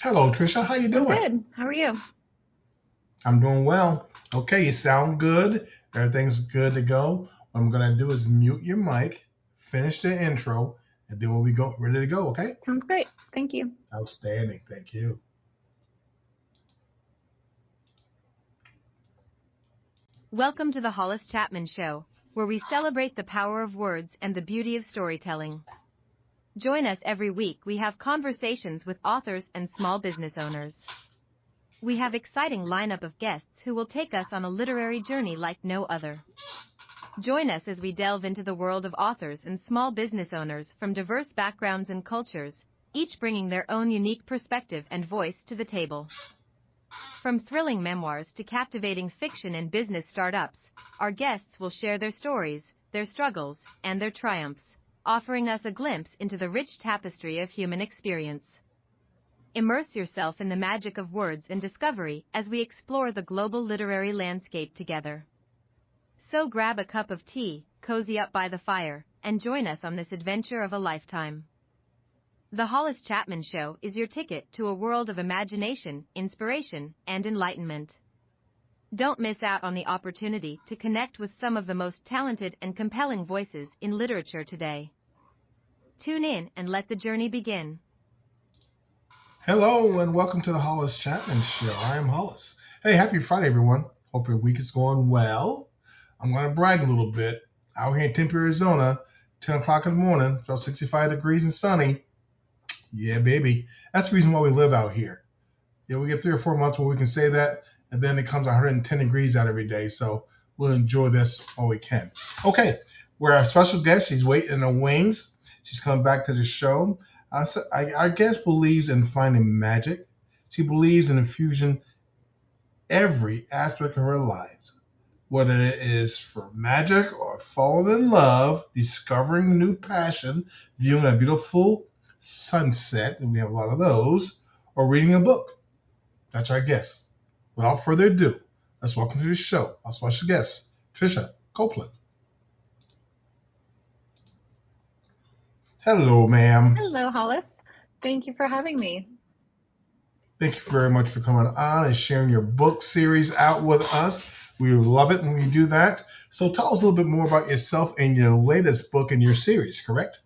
Hello, Tricia. How you I'm doing? good. How are you? I'm doing well. Okay, you sound good. Everything's good to go. What I'm gonna do is mute your mic, finish the intro, and then we'll be ready to go. Okay? Sounds great. Thank you. Outstanding. Thank you. Welcome to the Hollis Chapman Show, where we celebrate the power of words and the beauty of storytelling. Join us every week. We have conversations with authors and small business owners. We have exciting lineup of guests who will take us on a literary journey like no other. Join us as we delve into the world of authors and small business owners from diverse backgrounds and cultures, each bringing their own unique perspective and voice to the table. From thrilling memoirs to captivating fiction and business startups, our guests will share their stories, their struggles, and their triumphs, offering us a glimpse into the rich tapestry of human experience. Immerse yourself in the magic of words and discovery as we explore the global literary landscape together. So grab a cup of tea, cozy up by the fire, and join us on this adventure of a lifetime. The Hollis Chapman Show is your ticket to a world of imagination, inspiration, and enlightenment. Don't miss out on the opportunity to connect with some of the most talented and compelling voices in literature today. Tune in and let the journey begin. Hello, and welcome to the Hollis Chapman Show. I am Hollis. Hey, happy Friday, everyone. Hope your week is going well. I'm gonna brag a little bit. Out here in Tempe, Arizona, 10 o'clock in the morning, about 65 degrees and sunny. Yeah, baby. That's the reason why we live out here. We get 3 or 4 months where we can say that, and then it comes 110 degrees out every day. So we'll enjoy this while we can. Okay, we're our special guest. She's waiting in the wings. She's coming back to the show. Our guest believes in finding magic. She believes in infusing every aspect of her lives, whether it is for magic or falling in love, discovering new passion, viewing a beautiful sunset, and we have a lot of those, or reading a book. That's our guest. Without further ado, let's welcome to the show our special guest, Tricia Copeland. Hello, ma'am. Hello, Hollis. Thank you for having me. Thank you very much for coming on and sharing your book series out with us. We love it when we do that. So tell us a little bit more about yourself and your latest book in your series, correct?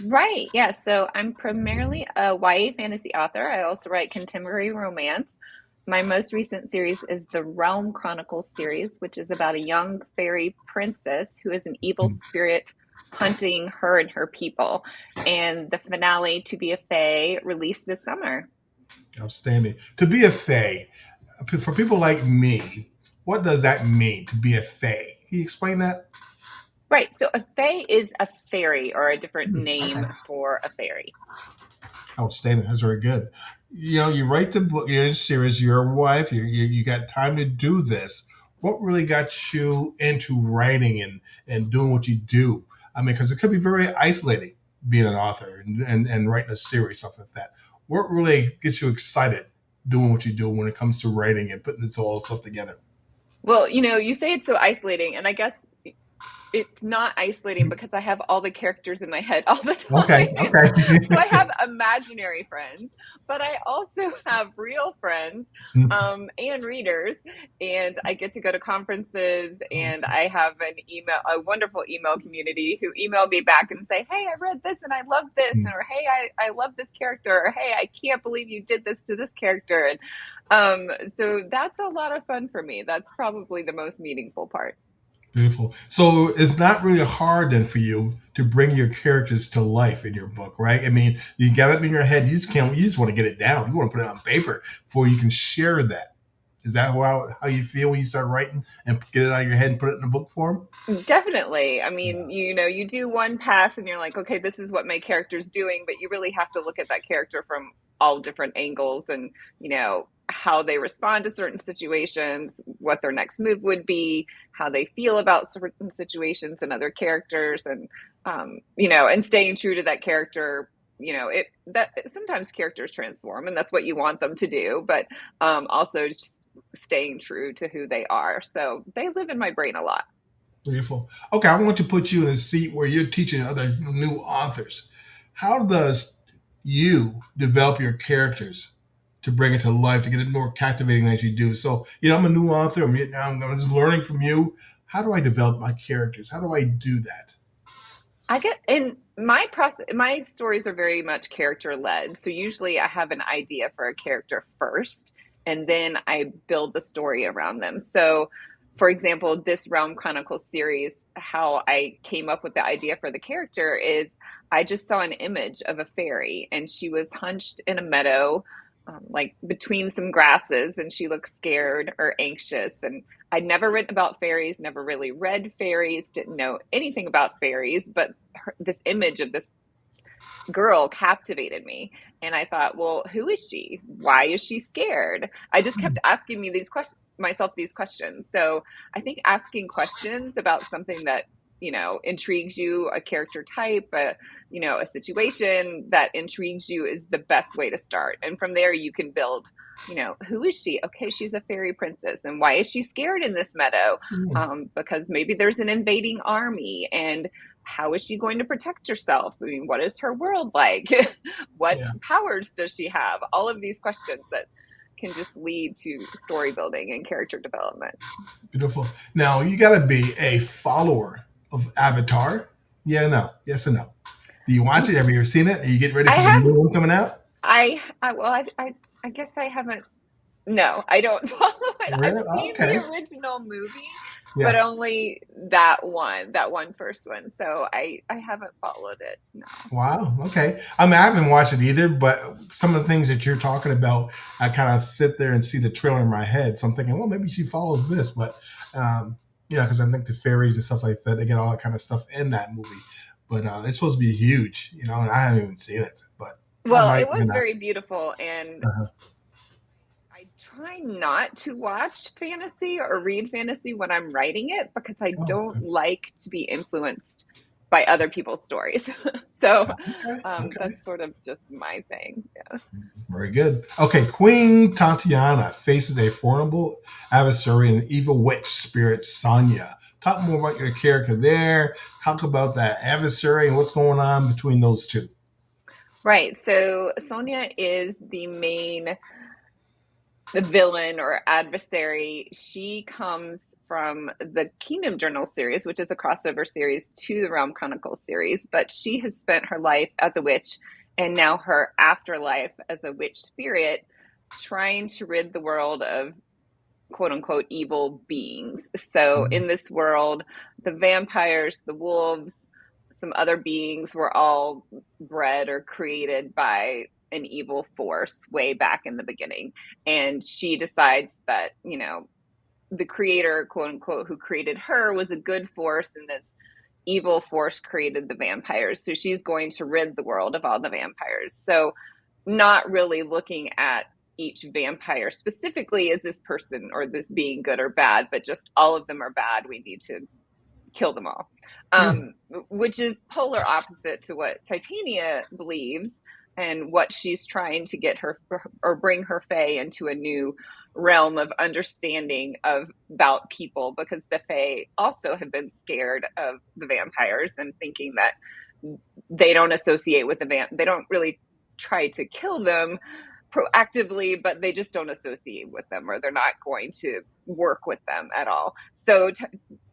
Right. Yeah. So I'm primarily a YA fantasy author. I also write contemporary romance. My most recent series is the Realm Chronicles series, which is about a young fairy princess who is an evil spirit hunting her and her people. And the finale, To Be A Fae, released this summer. Outstanding. To be a fae, for people like me, what does that mean to be a fae? Can you explain that? Right. So a fae is a fairy or a different Okay. name for a fairy. Outstanding. That's very good. You write the book, you're in a series, you're a wife, you got time to do this. What really got you into writing and doing what you do? I mean, because it could be very isolating being an author and writing a series, stuff like that. What really gets you excited doing what you do when it comes to writing and putting this all stuff together? Well, you say it's so isolating, and I guess it's not isolating because I have all the characters in my head all the Okay, time. So I okay. have imaginary friends, but I also have real friends and readers. And I get to go to conferences, and I have a wonderful email community who email me back and say, "Hey, I read this and I love this," or "Hey, I love this character," or "Hey, I can't believe you did this to this character." And so that's a lot of fun for me. That's probably the most meaningful part. Beautiful. So it's not really hard then for you to bring your characters to life in your book, right? I mean, you got it in your head. You just can't. You just want to get it down. You want to put it on paper before you can share that. Is that how you feel when you start writing and get it out of your head and put it in a book form? Definitely. I mean, Yeah. you do one pass and you're like, okay, this is what my character's doing, but you really have to look at that character from all different angles and, how they respond to certain situations, what their next move would be, how they feel about certain situations and other characters and staying true to that character. It that sometimes characters transform and that's what you want them to do, but also just staying true to who they are. So they live in my brain a lot. Beautiful. Okay, I want to put you in a seat where you're teaching other new authors. How does you develop your characters to bring it to life, to get it more captivating as you do. So, I'm a new author. I'm just learning from you. How do I develop my characters? How do I do that? I get in my process, my stories are very much character led. So usually I have an idea for a character first, and then I build the story around them. So, for example, this Realm Chronicles series, how I came up with the idea for the character is I just saw an image of a fairy, and she was hunched in a meadow, like between some grasses, and she looked scared or anxious. And I'd never written about fairies, never really read fairies, didn't know anything about fairies, but this image of this girl captivated me. And I thought, well, who is she? Why is she scared? I just kept asking me these questions, myself these questions. So I think asking questions about something that intrigues you, a character type, a situation that intrigues you is the best way to start. And from there you can build, who is she? Okay, she's a fairy princess. And why is she scared in this meadow? Because maybe there's an invading army, and how is she going to protect herself? I mean, what is her world like? What powers does she have? All of these questions that can just lead to story building and character development. Beautiful. Now, you got to be a follower of Avatar. Yeah, no. Yes or no? Do you watch it? Have you ever seen it? Are you getting ready for the new one coming out? I guess I haven't. No, I don't follow it. Really? I've seen the original movie, but only that one first one. So I haven't followed it. No. Wow. Okay. I mean, I haven't watched it either, but some of the things that you're talking about, I kind of sit there and see the trailer in my head. So I'm thinking, well, maybe she follows this, but because I think the fairies and stuff like that, they get all that kind of stuff in that movie. But it's supposed to be huge, and I haven't even seen it. But it was very beautiful, and I try not to watch fantasy or read fantasy when I'm writing it because I don't like to be influenced by other people's stories. So that's sort of just my thing. Yeah. Very good. Okay, Queen Tatiana faces a formidable adversary and an evil witch spirit, Sonia. Talk more about your character there. Talk about that adversary and what's going on between those two. Right. So Sonia is the villain or adversary. She comes from the Kingdom Journal series, which is a crossover series to the Realm Chronicles series, but she has spent her life as a witch and now her afterlife as a witch spirit, trying to rid the world of quote unquote evil beings. So in this world, the vampires, the wolves, some other beings were all bred or created by an evil force way back in the beginning. And she decides that, the creator, quote unquote, who created her was a good force, and this evil force created the vampires. So she's going to rid the world of all the vampires. So not really looking at each vampire specifically as this person or this being good or bad, but just all of them are bad. We need to kill them all, which is polar opposite to what Titania believes and what she's trying to get her or bring her Fae into a new realm of understanding about people, because the Fae also have been scared of the vampires and thinking that they don't associate with they don't really try to kill them proactively, but they just don't associate with them, or they're not going to work with them at all. So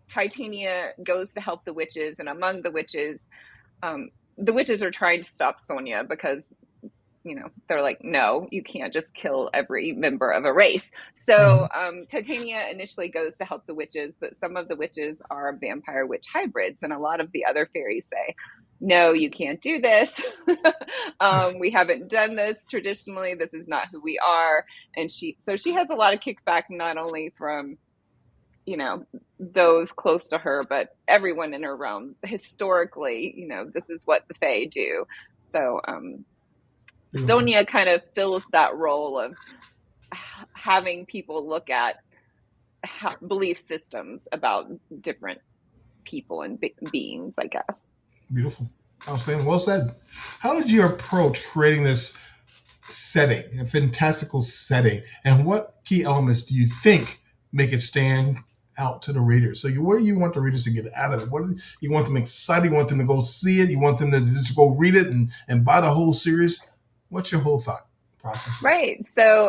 Titania goes to help the witches, and among the witches are trying to stop Sonia because, they're like, no, you can't just kill every member of a race. So Titania initially goes to help the witches, but some of the witches are vampire witch hybrids, and a lot of the other fairies say, no, you can't do this. We haven't done this traditionally. This is not who we are. And she has a lot of kickback, not only from those close to her, but everyone in her realm. Historically, this is what the Fae do. So Sonia kind of fills that role of having people look at belief systems about different people and beings, I guess. Beautiful. Outstanding. Well said. How did you approach creating this setting, a fantastical setting, and what key elements do you think make it stand out to the readers? So what do you want the readers to get out of it? What do you want them excited? You want them to go see it? You want them to just go read it and buy the whole series? What's your whole thought process. Right. So